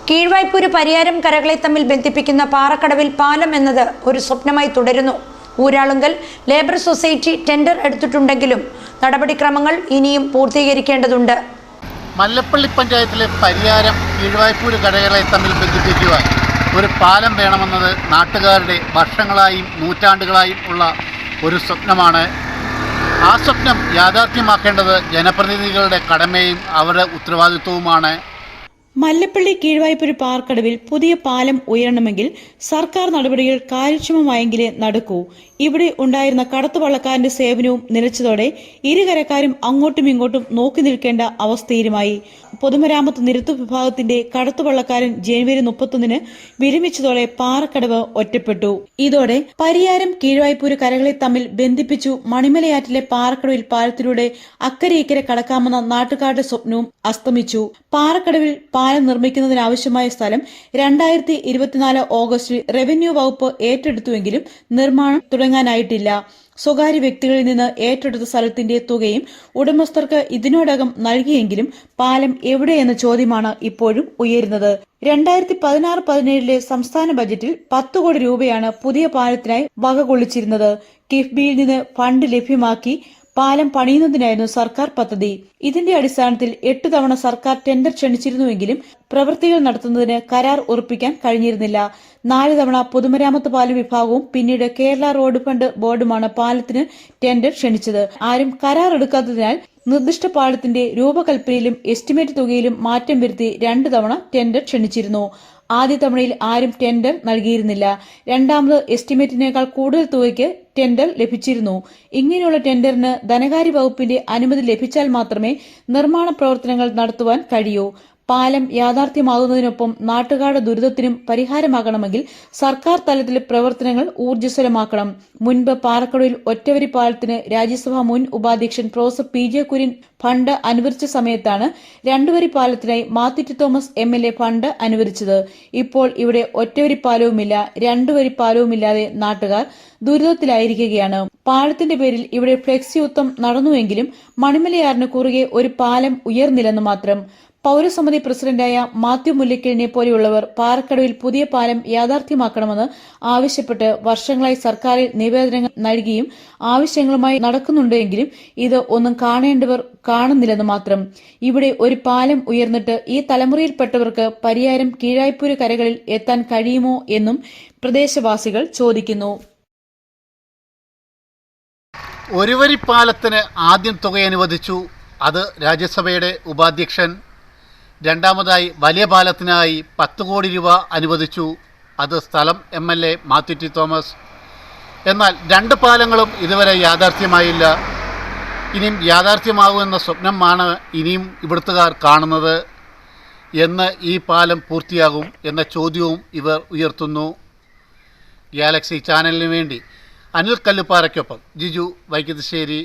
കീഴ്വായ്പൂര് പരിയാരം കരകളെ തമ്മിൽ ബന്ധിപ്പിക്കുന്ന പാറക്കടവിൽ പാലം എന്നത് ഒരു സ്വപ്നമായി തുടരുന്നു. ഊരാളുങ്കൽ ലേബർ സൊസൈറ്റി ടെൻഡർ എടുത്തിട്ടുണ്ടെങ്കിലും നടപടിക്രമങ്ങൾ ഇനിയും പൂർത്തീകരിക്കേണ്ടതുണ്ട്. മല്ലപ്പള്ളി പഞ്ചായത്തിലെ പരിയാരം കീഴ്വായ്പൂര് കരകളെ തമ്മിൽ ബന്ധിപ്പിക്കുവാൻ ഒരു പാലം വേണമെന്നത് നാട്ടുകാരുടെ വർഷങ്ങളായും നൂറ്റാണ്ടുകളായും ഉള്ള ഒരു സ്വപ്നമാണ്. ആ സ്വപ്നം യാഥാർത്ഥ്യമാക്കേണ്ടത് ജനപ്രതിനിധികളുടെ കടമയും അവരുടെ ഉത്തരവാദിത്വവുമാണ്. മല്ലപ്പള്ളി കീഴ്വായ്പൂര് പാറക്കടവിൽ പുതിയ പാലം ഉയരണമെങ്കിൽ സർക്കാർ നടപടികൾ കാര്യക്ഷമമായെങ്കിലേ നടക്കൂ. ഇവിടെ ഉണ്ടായിരുന്ന കടത്തുവള്ളക്കാരന്റെ സേവനവും നിലച്ചതോടെ ഇരുകരക്കാരും അങ്ങോട്ടും ഇങ്ങോട്ടും നോക്കി നിൽക്കേണ്ട അവസ്ഥയിലുമായി. പൊതുമരാമത്ത് നിരത്തു വിഭാഗത്തിന്റെ കടത്തുവള്ളക്കാരൻ ജനുവരി 31 വിരമിച്ചതോടെ പാറക്കടവ് ഒറ്റപ്പെട്ടു. ഇതോടെ പരിയാരം കീഴ്വായ്പൂര് കരകളെ തമ്മിൽ ബന്ധിപ്പിച്ചു മണിമലയാറ്റിലെ പാറക്കടവിൽ പാലത്തിലൂടെ അക്കരെ ഇക്കരെ കടക്കാമെന്ന നാട്ടുകാരുടെ സ്വപ്നവും അസ്തമിച്ചു. പാറക്കടവിൽ പാലം നിർമ്മിക്കുന്നതിനാവശ്യമായ സ്ഥലം 2024 ഓഗസ്റ്റിൽ റവന്യൂ വകുപ്പ് ഏറ്റെടുത്തുവെങ്കിലും നിർമ്മാണം തുടങ്ങാനായിട്ടില്ല. സ്വകാര്യ വ്യക്തികളിൽ നിന്ന് ഏറ്റെടുത്ത സ്ഥലത്തിന്റെ തുകയും ഉടമസ്ഥർക്ക് ഇതിനോടകം നൽകിയെങ്കിലും പാലം എവിടെയെന്ന ചോദ്യമാണ് ഇപ്പോഴും ഉയരുന്നത്. 2016-17 സംസ്ഥാന ബജറ്റിൽ 10 കോടി രൂപയാണ് പുതിയ പാലത്തിനായി വകകൊള്ളിച്ചിരുന്നത്. കിഫ്ബിയിൽ നിന്ന് ഫണ്ട് ലഭ്യമാക്കി പാലം പണിയുന്നതിനായിരുന്നു സർക്കാർ പദ്ധതി. ഇതിന്റെ അടിസ്ഥാനത്തിൽ 8 തവണ സർക്കാർ ടെൻഡർ ക്ഷണിച്ചിരുന്നുവെങ്കിലും പ്രവൃത്തികൾ നടത്തുന്നതിന് കരാർ ഉറപ്പിക്കാൻ കഴിഞ്ഞിരുന്നില്ല. 4 തവണ പൊതുമരാമത്ത് പാലം വിഭാഗവും പിന്നീട് കേരള റോഡ് ഫണ്ട് ബോർഡുമാണ് പാലത്തിന് ടെൻഡർ ക്ഷണിച്ചത്. ആരും കരാർ എടുക്കാത്തതിനാൽ നിർദ്ദിഷ്ട പാലത്തിന്റെ രൂപകൽപ്പനയിലും എസ്റ്റിമേറ്റ് തുകയിലും മാറ്റം വരുത്തി 2 തവണ ടെൻഡർ ക്ഷണിച്ചിരുന്നു. ആദ്യ തവണയിൽ ആരും ടെൻഡർ നൽകിയിരുന്നില്ല. രണ്ടാമത് എസ്റ്റിമേറ്റിനേക്കാൾ കൂടുതൽ തുകയ്ക്ക് ടെൻഡർ ലഭിച്ചിരുന്നു. ഇങ്ങനെയുള്ള ടെൻഡറിന് ധനകാര്യ വകുപ്പിന്റെ അനുമതി ലഭിച്ചാൽ മാത്രമേ നിർമ്മാണ പ്രവർത്തനങ്ങൾ നടത്തുവാൻ കഴിയൂ. പാലം യാഥാർത്ഥ്യമാകുന്നതിനൊപ്പം നാട്ടുകാരുടെ ദുരിതത്തിനും പരിഹാരമാകണമെങ്കിൽ സർക്കാർ തലത്തിലെ പ്രവർത്തനങ്ങൾ ഊർജ്ജസ്വലമാക്കണം. മുൻപ് പാറക്കടവിൽ ഒറ്റവരി പാലത്തിന് രാജ്യസഭാ മുൻ ഉപാധ്യക്ഷൻ പ്രൊഫസർ PJ കുര്യൻ ഫണ്ട് അനുവദിച്ച സമയത്താണ് 2 വരി പാലത്തിനായി Mathew T Thomas MLA fund അനുവദിച്ചത്. ഇപ്പോൾ ഇവിടെ ഒറ്റവരി പാലവുമില്ല, 2 വരി പാലവുമില്ലാതെ നാട്ടുകാർ ദുരിതത്തിലായിരിക്കുകയാണ്. പാലത്തിന്റെ പേരിൽ ഇവിടെ ഫ്ലെക്സി യുദ്ധം നടന്നുവെങ്കിലും മണിമലയാറിന് കുറുകെ ഒരു പാലം ഉയർന്നില്ലെന്ന് മാത്രം. പൌരസമിതി പ്രസിഡന്റായ മാത്യു മുല്ലയ്ക്കലിനെ പോലെയുള്ളവർ പാറക്കടവിൽ പുതിയ പാലം യാഥാർത്ഥ്യമാക്കണമെന്ന് ആവശ്യപ്പെട്ട് വർഷങ്ങളായി സർക്കാരിൽ നിവേദനങ്ങൾ നൽകിയും ആവശ്യങ്ങളുമായി നടക്കുന്നുണ്ടെങ്കിലും ഇത് ഒന്നും കാണേണ്ടവർ കാണുന്നില്ലെന്ന് മാത്രം. ഇവിടെ ഒരു പാലം ഉയർന്നിട്ട് ഈ തലമുറയിൽപ്പെട്ടവർക്ക് പരിയാരം കീഴ്വായ്പൂര് കരകളിൽ എത്താൻ കഴിയുമോ എന്നും പ്രദേശവാസികൾ ചോദിക്കുന്നു. ഒരു വരി പാലത്തിന് ആദ്യം തുക അനുവദിച്ചു, അത് രാജ്യസഭയുടെ ഉപാധ്യക്ഷൻ. രണ്ടാമതായി വലിയ പാലത്തിനായി 10 കോടി രൂപ അനുവദിച്ചു, അത് സ്ഥലം MLA മാത്യു ടി തോമസ്. എന്നാൽ 2 പാലങ്ങളും ഇതുവരെ യാഥാർത്ഥ്യമായില്ല. ഇനിയും യാഥാർത്ഥ്യമാകുമെന്ന സ്വപ്നമാണ് ഇനിയും ഇവിടുത്തുകാർ കാണുന്നത്. എന്ന് ഈ പാലം പൂർത്തിയാകും എന്ന ചോദ്യവും ഇവർ ഉയർത്തുന്നു. ഗാലക്സി ചാനലിന് വേണ്ടി അനിൽ കല്ലുപ്പാറയ്ക്കൊപ്പം ജിജു വൈക്കത്തശ്ശേരി.